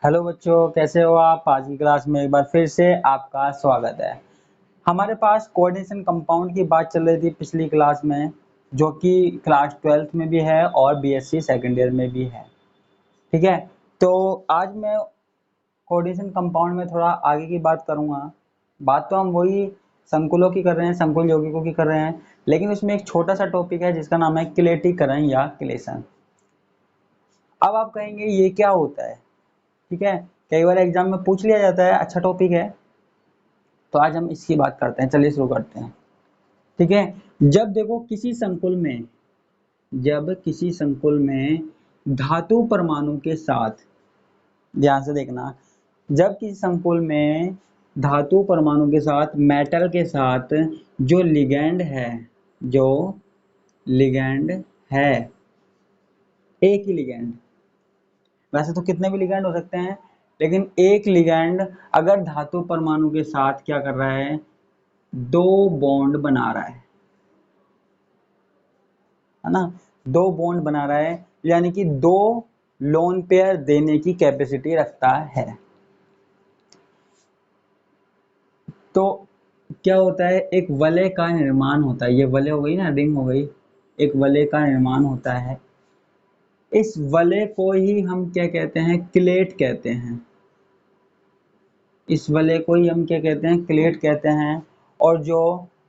Hello बच्चों, कैसे हो आप। आज की क्लास में एक बार फिर से आपका स्वागत है। हमारे पास कोऑर्डिनेशन कंपाउंड की बात चल रही थी पिछली क्लास में, जो कि क्लास 12th में भी है और बीएससी सेकेंड ईयर में भी है। ठीक है, तो आज मैं कोऑर्डिनेशन कंपाउंड में थोड़ा आगे की बात करूंगा। बात तो हम वही संकुलों की कर रहे हैं, संकुल यौगिकों की कर रहे हैं, लेकिन उसमें एक छोटा सा टॉपिक है जिसका नाम है किलेटीकरण या किलेशन। अब आप कहेंगे ये क्या होता है। ठीक है, कई बार एग्जाम में पूछ लिया जाता है, अच्छा टॉपिक है। तो आज हम इसकी बात करते हैं, चलिए शुरू करते हैं। ठीक है, जब देखो किसी संकुल में, जब किसी संकुल में धातु परमाणु के साथ, ध्यान से देखना, जब किसी संकुल में धातु परमाणु के साथ मेटल के साथ जो लिगैंड है, जो लिगैंड है, एक ही लिगैंड, वैसे तो कितने भी लिगैंड हो सकते हैं, लेकिन एक लिगैंड अगर धातु परमाणु के साथ क्या कर रहा है, दो बॉन्ड बना रहा है ना, दो बॉन्ड बना रहा है, यानी कि दो लोन पेयर देने की कैपेसिटी रखता है। तो क्या होता है, एक वलय का निर्माण होता है। ये वलय हो गई ना, रिंग हो गई, एक वलय का निर्माण होता है। इस वलय को ही हम क्या कहते हैं, क्लेट कहते हैं। इस वलय को ही हम क्या कहते हैं, क्लेट कहते हैं। और जो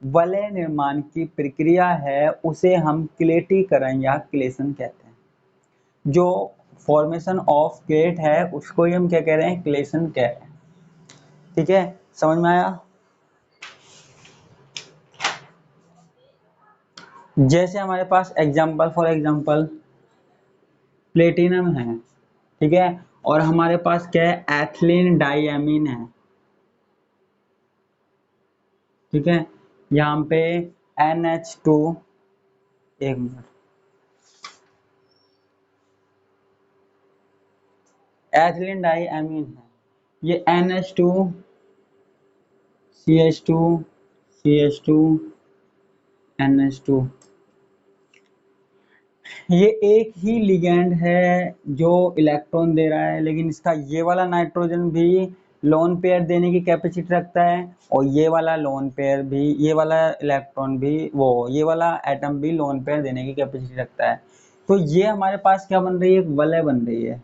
वलय निर्माण की प्रक्रिया है उसे हम क्लेटीकरण या क्लेशन कहते हैं। जो फॉर्मेशन ऑफ क्लेट है उसको ही हम क्या कह रहे हैं, क्लेशन कह रहे हैं। ठीक है, समझ में आया। जैसे हमारे पास एग्जांपल, फॉर एग्जांपल प्लेटिनम है, ठीक है, और हमारे पास क्या है, एथिलीन डाइएमीन है। ठीक है, यहाँ पे NH2, एक मिनट, एथिलीन डाइएमीन है, ये NH2 CH2 CH2 NH2, ये एक ही लिगैंड है जो इलेक्ट्रॉन दे रहा है, लेकिन इसका ये वाला नाइट्रोजन भी लोन पेयर देने की कैपेसिटी रखता है, और ये वाला लोन पेयर भी, ये वाला इलेक्ट्रॉन भी, वो ये वाला एटम भी लोन पेयर देने की कैपेसिटी रखता है। तो ये हमारे पास क्या बन रही है, एक वलय बन रही है।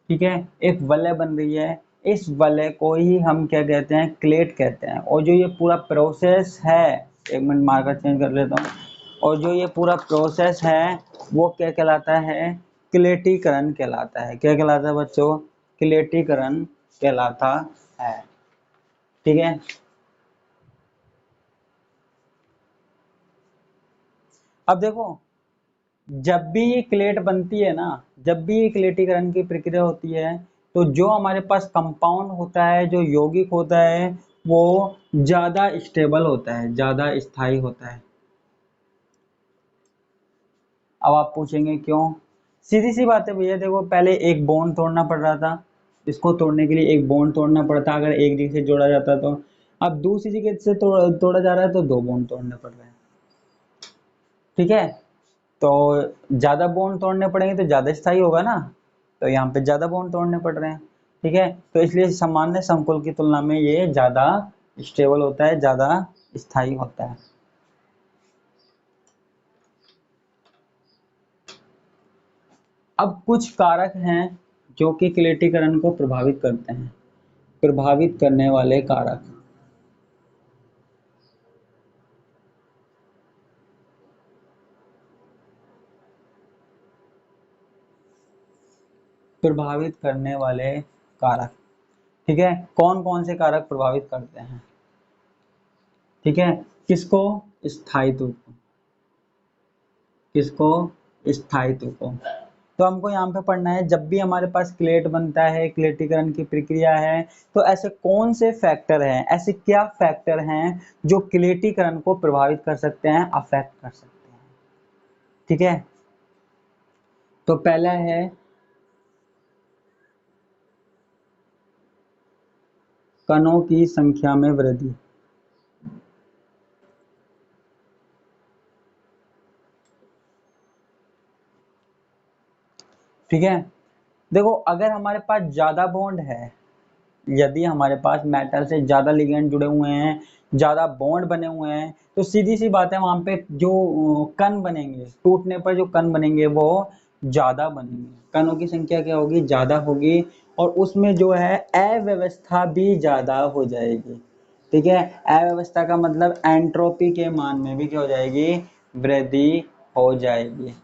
ठीक है, एक वलय बन रही है। इस वलय को ही हम क्या कहते हैं, क्लेट कहते हैं। और जो ये पूरा प्रोसेस है, एक मिनट मार्कर चेंज कर लेता हूँ, और जो ये पूरा प्रोसेस है वो क्या कहलाता है, क्लेटीकरण कहलाता है। क्या कहलाता है बच्चों, क्लेटीकरण कहलाता है। ठीक है, अब देखो, जब भी ये क्लेट बनती है ना, जब भी ये क्लेटीकरण की प्रक्रिया होती है, तो जो हमारे पास कंपाउंड होता है, जो यौगिक होता है, वो ज्यादा स्टेबल होता है, ज्यादा स्थायी होता है। अब आप पूछेंगे क्यों। सीधी सी बात है भैया, देखो पहले एक बॉन्ड तोड़ना पड़ रहा था, इसको तोड़ने के लिए एक बॉन्ड तोड़ना पड़ता, अगर एक जगह से जोड़ा जाता तो। अब दूसरी जगह से तोड़ा जा रहा है तो दो बॉन्ड तोड़ने पड़ रहे हैं। ठीक है, तो ज्यादा बॉन्ड तोड़ने पड़ेंगे तो ज्यादा स्थायी होगा ना, तो यहाँ पे ज्यादा बॉन्ड तोड़ने पड़ रहे हैं। ठीक है, तो इसलिए सामान्य संकुल की तुलना में ये ज्यादा स्टेबल होता है, ज्यादा स्थायी होता है। अब कुछ कारक हैं जो कि क्लेटीकरण को प्रभावित करते हैं, प्रभावित करने वाले कारक। प्रभावित करने वाले कारक, ठीक है, कौन कौन से कारक प्रभावित करते हैं। ठीक है, किसको, स्थायित्व को, किसको, स्थायित्व को। तो हमको यहाँ पे पढ़ना है, जब भी हमारे पास क्लेट बनता है, क्लेटीकरण की प्रक्रिया है, तो ऐसे कौन से फैक्टर हैं, ऐसे क्या फैक्टर हैं जो क्लेटीकरण को प्रभावित कर सकते हैं, अफेक्ट कर सकते हैं। ठीक है, तो पहला है कणों की संख्या में वृद्धि। ठीक है, देखो अगर हमारे पास ज्यादा बॉन्ड है, यदि हमारे पास मेटल से ज्यादा लिगेंड जुड़े हुए हैं, ज्यादा बॉन्ड बने हुए हैं, तो सीधी सी बात है वहां पे जो कण बनेंगे, टूटने पर जो कण बनेंगे वो ज्यादा बनेंगे, कणों की संख्या क्या होगी, ज्यादा होगी, और उसमें जो है अव्यवस्था भी ज्यादा हो जाएगी। ठीक है, अव्यवस्था का मतलब एंट्रोपी के मान में भी क्या हो जाएगी, वृद्धि हो जाएगी।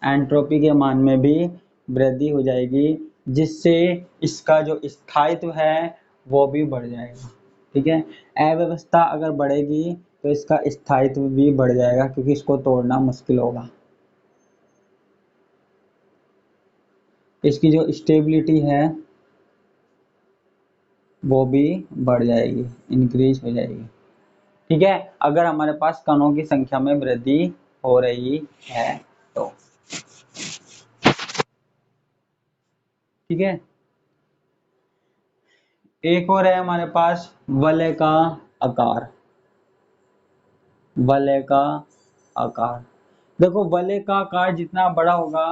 एंट्रोपी के मान में भी वृद्धि हो जाएगी, जिससे इसका जो स्थायित्व है वो भी बढ़ जाएगा। ठीक है, अव्यवस्था अगर बढ़ेगी तो इसका स्थायित्व भी बढ़ जाएगा, क्योंकि इसको तोड़ना मुश्किल होगा। इसकी जो स्टेबिलिटी है वो भी बढ़ जाएगी, इंक्रीज हो जाएगी। ठीक है, अगर हमारे पास कणों की संख्या में वृद्धि हो रही है तो। ठीक है, एक और है हमारे पास वलय का आकार। वलय का आकार, देखो वलय का आकार जितना बड़ा होगा,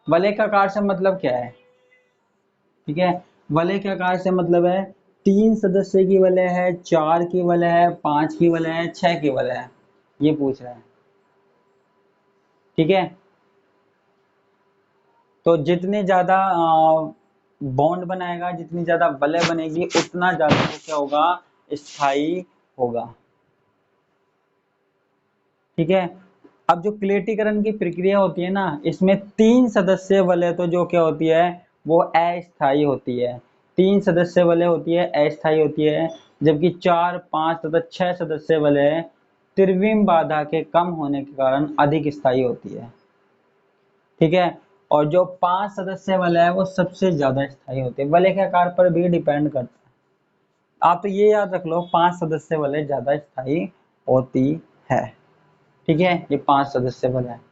वलय का आकार से मतलब क्या है, ठीक है, वलय के आकार से मतलब है 3 सदस्य की वलय है, 4 की वलय है, 5 की वलय है, 6 की वलय है, ये पूछ रहा है। ठीक है, तो जितने ज्यादा बॉन्ड बनाएगा, जितनी ज्यादा वलय बनेगी, उतना ज्यादा वो क्या होगा, स्थायी होगा। ठीक है, अब जो क्लेटीकरण की प्रक्रिया होती है ना, इसमें 3 सदस्य वलय तो जो क्या होती है वो अस्थायी होती है। 3 सदस्य वलय होती है अस्थायी होती है, जबकि 4, 5 तथा 6 सदस्य वलय त्रिविम बाधा के कम होने के कारण अधिक स्थायी होती है। ठीक है, और जो 5 सदस्य वलय है वो सबसे ज्यादा स्थायी होती है। वलय के आकार पर भी डिपेंड करता है। आप तो ये याद रख लो, 5 सदस्य वलय ज्यादा स्थायी होती है। ठीक है, ये 5 सदस्य वलय है।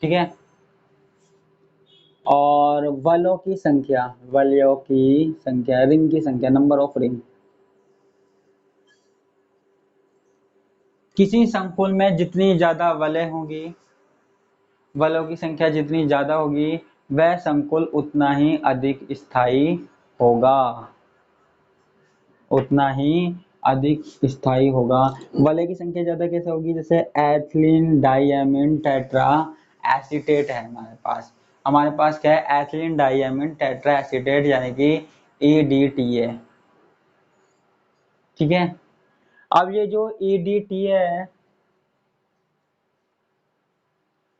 ठीक है, और वलों की संख्या, वलयों की संख्या, रिंग की संख्या, नंबर ऑफ रिंग। किसी संकुल में जितनी ज्यादा वलय होंगी, वलयों की संख्या जितनी ज्यादा होगी, वह संकुल उतना ही अधिक स्थायी होगा, उतना ही अधिक स्थायी होगा। वलय की संख्या ज्यादा कैसे होगी, जैसे एथिलीन डाइएमिन टेट्रा एसीटेट है हमारे पास क्या है, एथिलीन डाइएमिन टेट्रा एसीटेट, यानी कि EDTA है। ठीक है, अब ये जो EDTA है,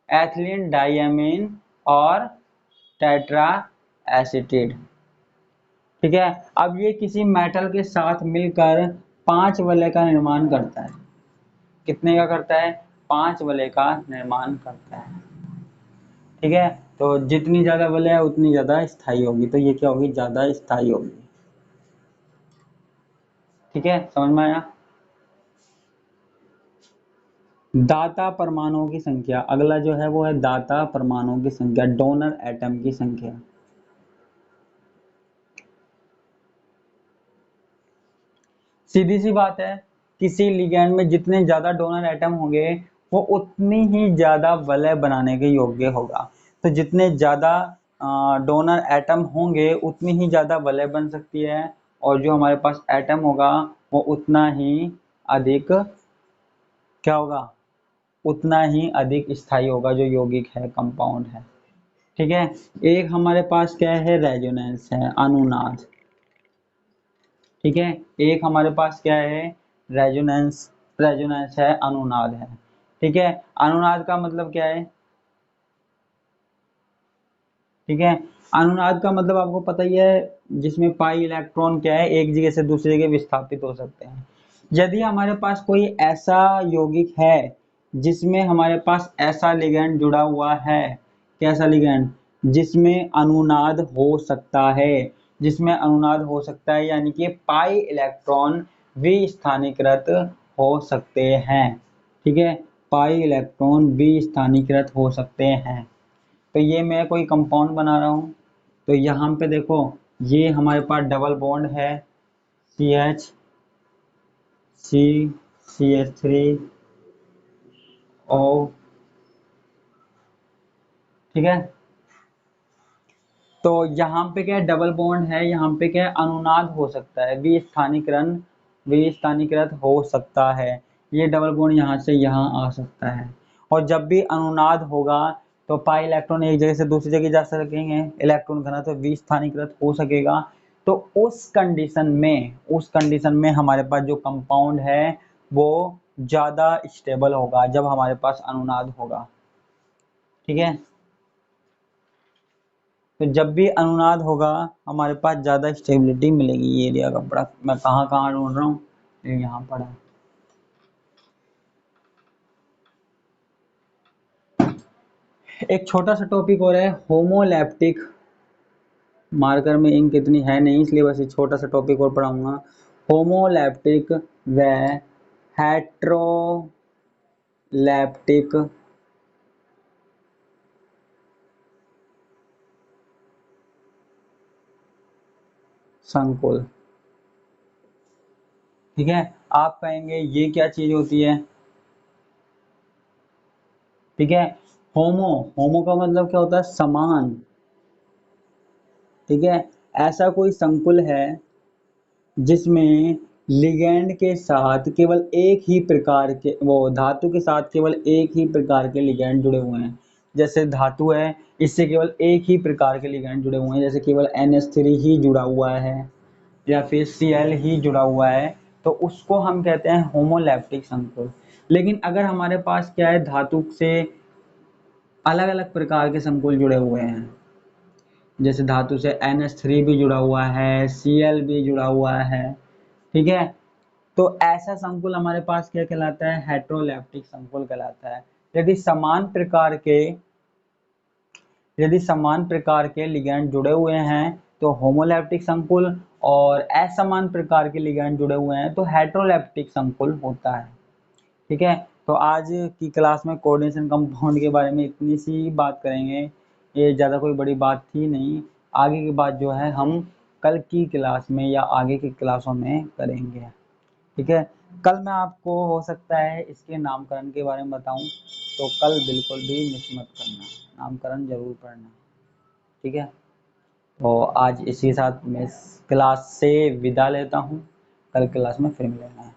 एथिलीन डाइएमिन और टेट्रा एसीटेट, ठीक है, अब ये किसी मेटल के साथ मिलकर 5 वलय का निर्माण करता है। कितने का करता है, 5 वलय का निर्माण करता है। ठीक है, तो जितनी ज्यादा वलय है उतनी ज्यादा स्थायी होगी, तो ये क्या होगी, ज्यादा स्थायी होगी। ठीक है, समझ में आया। दाता परमाणुओं की संख्या, अगला जो है वो है दाता परमाणुओं की संख्या, डोनर एटम की संख्या। सीधी सी बात है, किसी लिगैंड में जितने ज्यादा डोनर एटम होंगे वो उतनी ही ज्यादा वलय बनाने के योग्य होगा। तो जितने ज्यादा डोनर एटम होंगे उतनी ही ज्यादा वलय बन सकती है, और जो हमारे पास एटम होगा वो उतना ही अधिक क्या होगा, उतना ही अधिक स्थायी होगा, जो यौगिक है, कंपाउंड है। ठीक है, एक हमारे पास क्या है, रेजोनेंस है, अनुनाद। ठीक है, एक हमारे पास क्या है, रेजोनेंस, रेजोनेंस है, अनुनाद है। ठीक है, अनुनाद का मतलब क्या है, ठीक है, अनुनाद का मतलब आपको पता ही है, जिसमें पाई इलेक्ट्रॉन क्या है, एक जगह से दूसरी जगह विस्थापित हो सकते हैं। यदि हमारे पास कोई ऐसा यौगिक है जिसमें हमारे पास ऐसा लिगैंड जुड़ा हुआ है, कैसा लिगैंड, जिसमें अनुनाद हो सकता है, जिसमें अनुनाद हो सकता है, यानी कि पाई इलेक्ट्रॉन विस्थानीकृत हो सकते हैं। ठीक है, पाई इलेक्ट्रॉन विस्थानीकृत हो सकते हैं। तो ये मैं कोई कंपाउंड बना रहा हूँ, तो यहाँ पे देखो, ये हमारे पास डबल बॉन्ड है, CH, C, CH3 ओ, ठीक है। तो यहाँ पे क्या है, डबल बॉन्ड है, यहाँ पे क्या है, अनुनाद हो सकता है, विस्थानीकृत हो सकता है। ये डबल बॉन्ड यहाँ से यहाँ आ सकता है। और जब भी अनुनाद होगा तो पाई इलेक्ट्रॉन एक जगह से दूसरी जगह जा सकेंगे, इलेक्ट्रॉन घनत्व विस्थानीकृत हो सकेगा। तो उस कंडीशन में हमारे पास जो कंपाउंड है वो ज्यादा स्टेबल होगा जब हमारे पास अनुनाद होगा, ठीक है। तो जब भी अनुनाद होगा हमारे पास ज्यादा स्टेबिलिटी मिलेगी। ये एरिया का बड़ा, मैं कहाँ कहाँ ढूंढ रहा हूँ, ये यहाँ पड़ा है। एक छोटा सा टॉपिक और है, होमोलैप्टिक। मार्कर में इंक इतनी है नहीं, इसलिए बस ये छोटा सा टॉपिक और पढ़ाऊंगा। होमोलैप्टिक व हेट्रोलैप्टिक संकुल, ठीक है। आप कहेंगे ये क्या चीज होती है, ठीक है। होमो का मतलब क्या होता है, समान, ठीक है। ऐसा कोई संकुल है जिसमें लिगैंड के साथ केवल एक ही प्रकार के, वो धातु के साथ केवल एक ही प्रकार के लिगैंड जुड़े हुए हैं। जैसे धातु है, इससे केवल एक ही प्रकार के लिगैंड जुड़े हुए हैं, जैसे केवल NH3 ही जुड़ा हुआ है या फिर Cl ही जुड़ा हुआ है, तो उसको हम कहते हैं होमोलैप्टिक संकुल। लेकिन अगर हमारे पास क्या है, धातु से अलग अलग प्रकार के संकुल जुड़े हुए हैं, जैसे धातु से NH3 भी जुड़ा हुआ है, Cl भी जुड़ा हुआ है, ठीक है। तो ऐसा संकुल हमारे पास क्या कहलाता है, हेट्रोलैप्टिक संकुल कहलाता है। यदि समान प्रकार के यदि समान प्रकार के लिगैंड जुड़े हुए हैं तो होमोलैप्टिक संकुल, और असमान प्रकार के लिगैंड जुड़े हुए हैं तो हेट्रोलैप्टिक संकुल होता है, ठीक है। तो आज की क्लास में कोऑर्डिनेशन कंपाउंड के बारे में इतनी सी बात करेंगे, ये ज़्यादा कोई बड़ी बात थी नहीं। आगे की बात जो है हम कल की क्लास में या आगे की क्लासों में करेंगे, ठीक है। कल मैं आपको हो सकता है इसके नामकरण के बारे में बताऊं, तो कल बिल्कुल भी मिस मत करना, नामकरण जरूर पढ़ना, ठीक है। तो आज इसी साथ मैं इस क्लास से विदा लेता हूं, कल क्लास में फिर मिलेंगे।